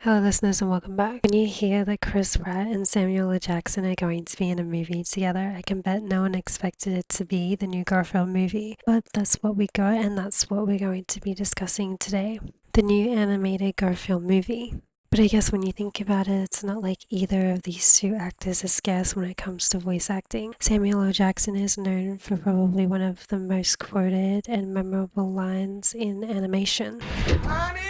Hello listeners and welcome back. When you hear that Chris Pratt and Samuel L. Jackson are going to be in a movie together, I can bet no one expected it to be the new Garfield movie. But that's what we got and that's what we're going to be discussing today. The new animated Garfield movie. But I guess when you think about it, it's not like either of these two actors is scarce when it comes to voice acting. Samuel L. Jackson is known for probably one of the most quoted and memorable lines in animation. Honey!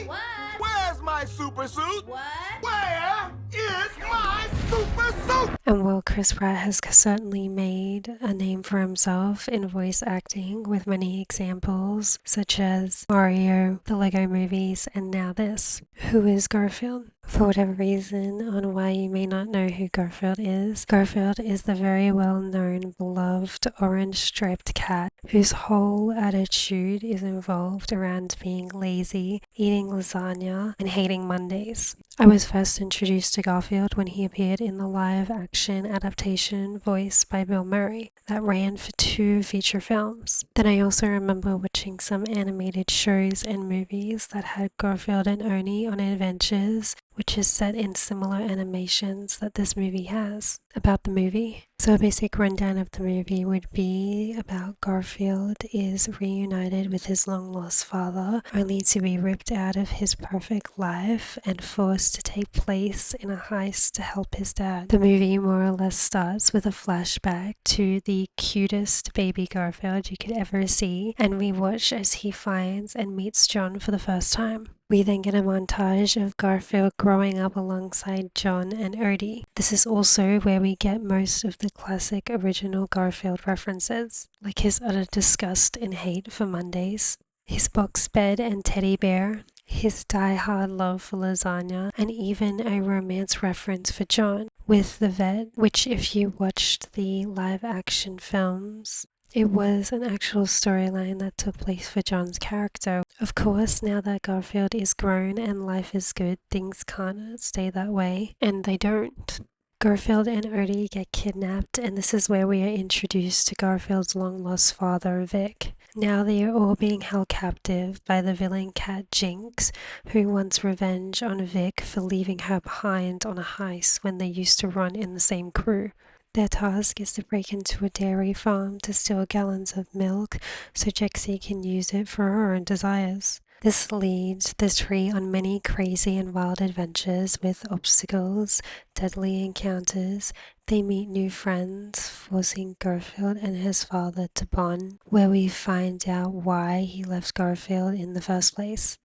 What? Where's my super suit? What? Where is my super suit? And while Chris Pratt has certainly made a name for himself in voice acting with many examples such as Mario, the Lego movies, and now this, who is Garfield? For whatever reason on why you may not know who Garfield is the very well-known, beloved orange-striped cat whose whole attitude is involved around being lazy, eating lasagna, and hating Mondays. I was first introduced to Garfield when he appeared in the live-action adaptation voiced by Bill Murray that ran for 2 feature films. Then I also remember watching some animated shows and movies that had Garfield and Oni on adventures, which is set in similar animations that this movie has. About the movie. So a basic rundown of the movie would be about Garfield is reunited with his long-lost father, only to be ripped out of his perfect life and forced to take place in a heist to help his dad. The movie more or less starts with a flashback to the cutest baby Garfield you could ever see, and we watch as he finds and meets John for the first time. We then get a montage of Garfield growing up alongside John and Odie. This is also where we get most of the classic original Garfield references, like his utter disgust and hate for Mondays, his box bed and teddy bear, his die-hard love for lasagna, and even a romance reference for John with the vet, which if you watched the live-action films, it was an actual storyline that took place for John's character. Of course, now that Garfield is grown and life is good, things can't stay that way, and they don't. Garfield and Odie get kidnapped, and this is where we are introduced to Garfield's long-lost father, Vic. Now they are all being held captive by the villain cat Jinx, who wants revenge on Vic for leaving her behind on a heist when they used to run in the same crew. Their task is to break into a dairy farm to steal gallons of milk so Jexie can use it for her own desires. This leads the three on many crazy and wild adventures with obstacles, deadly encounters. They meet new friends, forcing Garfield and his father to bond, where we find out why he left Garfield in the first place.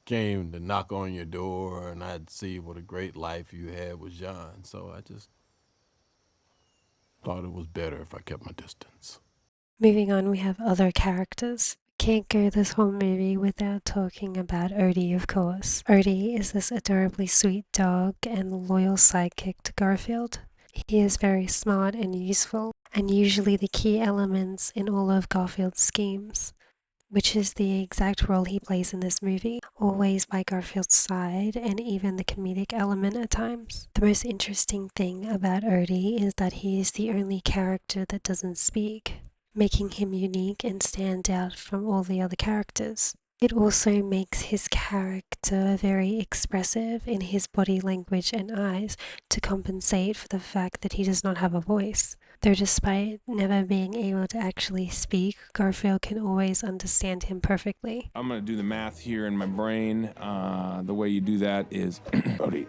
Came to knock on your door and I'd see what a great life you had with John, so I just thought it was better if I kept my distance. Moving on, we have other characters. Can't go this whole movie without talking about Odie, of course. Odie is this adorably sweet dog and loyal sidekick to Garfield. He is very smart and useful, and usually the key elements in all of Garfield's schemes, which is the exact role he plays in this movie, always by Garfield's side and even the comedic element at times. The most interesting thing about Odie is that he is the only character that doesn't speak, making him unique and stand out from all the other characters. It also makes his character very expressive in his body language and eyes to compensate for the fact that he does not have a voice. Though despite never being able to actually speak, Garfield can always understand him perfectly. I'm going to do the math here in my brain. The way you do that is Odie.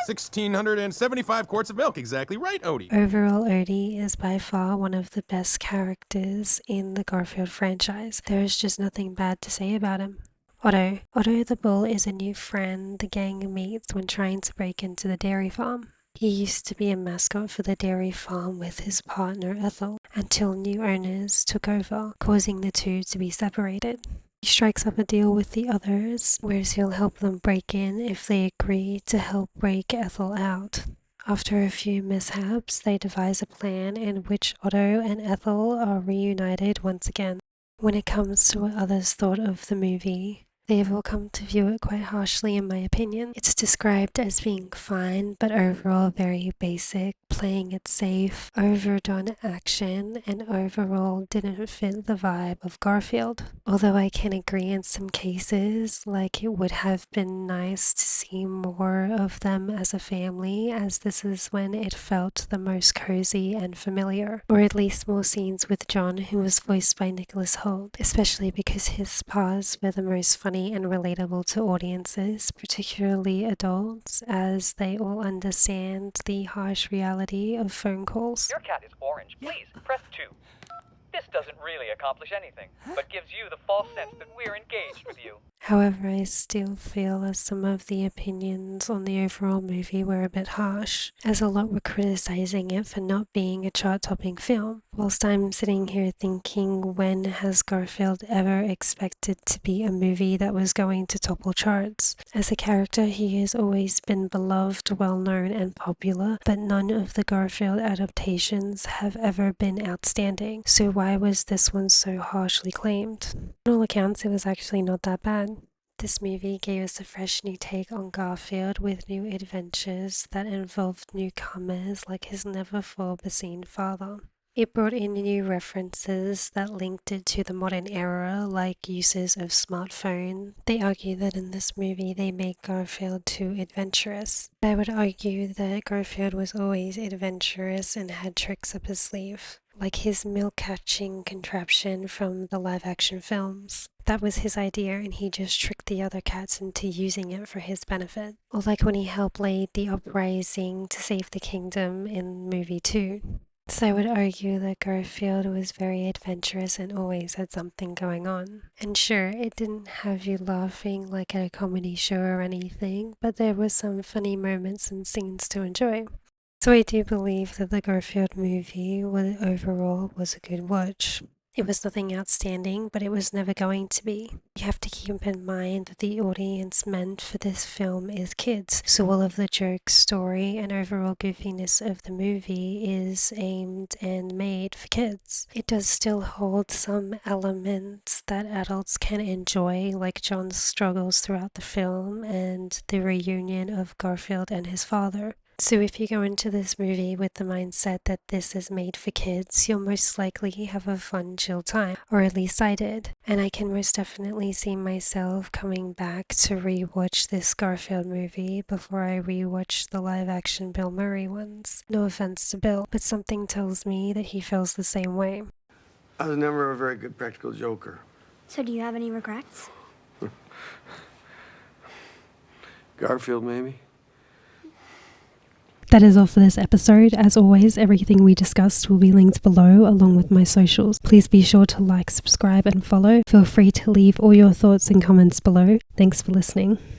1,675 quarts of milk, exactly right, Odie. Overall, Odie is by far one of the best characters in the Garfield franchise. There is just nothing bad to say about him. Otto. Otto the bull is a new friend the gang meets when trying to break into the dairy farm. He used to be a mascot for the dairy farm with his partner Ethel, until new owners took over, causing the two to be separated. He strikes up a deal with the others, whereas he'll help them break in if they agree to help break Ethel out. After a few mishaps, they devise a plan in which Otto and Ethel are reunited once again. When it comes to what others thought of the movie, They have all come to view it quite harshly in my opinion. It's described as being fine, but overall very basic, playing it safe, overdone action, and overall didn't fit the vibe of Garfield. Although I can agree in some cases, like it would have been nice to see more of them as a family, as this is when it felt the most cozy and familiar, or at least more scenes with John, who was voiced by Nicholas Hoult, especially because his parts were the most funny and relatable to audiences, particularly adults, as they all understand the harsh reality of phone calls. Your cat is orange. Please, press 2. This doesn't really accomplish anything, but gives you the false sense that we're engaged with you. However, I still feel as some of the opinions on the overall movie were a bit harsh, as a lot were criticizing it for not being a chart-topping film, whilst I'm sitting here thinking, when has Garfield ever expected to be a movie that was going to topple charts? As a character, he has always been beloved, well-known, and popular, but none of the Garfield adaptations have ever been outstanding, so why was this one so harshly claimed? On all accounts, it was actually not that bad. This movie gave us a fresh new take on Garfield with new adventures that involved newcomers like his never-before-seen father. It brought in new references that linked it to the modern era, like uses of smartphone. They argue that in this movie they made Garfield too adventurous. I would argue that Garfield was always adventurous and had tricks up his sleeve, like his milk catching contraption from the live-action films. That was his idea, and he just tricked the other cats into using it for his benefit. Or like when he helped lead the uprising to save the kingdom in movie 2. So I would argue that Garfield was very adventurous and always had something going on. And sure, it didn't have you laughing like at a comedy show or anything, but there were some funny moments and scenes to enjoy. So I do believe that the Garfield movie overall was a good watch. It was nothing outstanding, but it was never going to be. You have to keep in mind that the audience meant for this film is kids, so all of the jokes, story, and overall goofiness of the movie is aimed and made for kids. It does still hold some elements that adults can enjoy, like John's struggles throughout the film and the reunion of Garfield and his father. So if you go into this movie with the mindset that this is made for kids, you'll most likely have a fun, chill time, or at least I did. And I can most definitely see myself coming back to rewatch this Garfield movie before I rewatch the live-action Bill Murray ones. No offense to Bill, but something tells me that he feels the same way. I was never a very good practical joker. So do you have any regrets? Garfield, maybe? That is all for this episode. As always, everything we discussed will be linked below along with my socials. Please be sure to like, subscribe, and follow. Feel free to leave all your thoughts and comments below. Thanks for listening.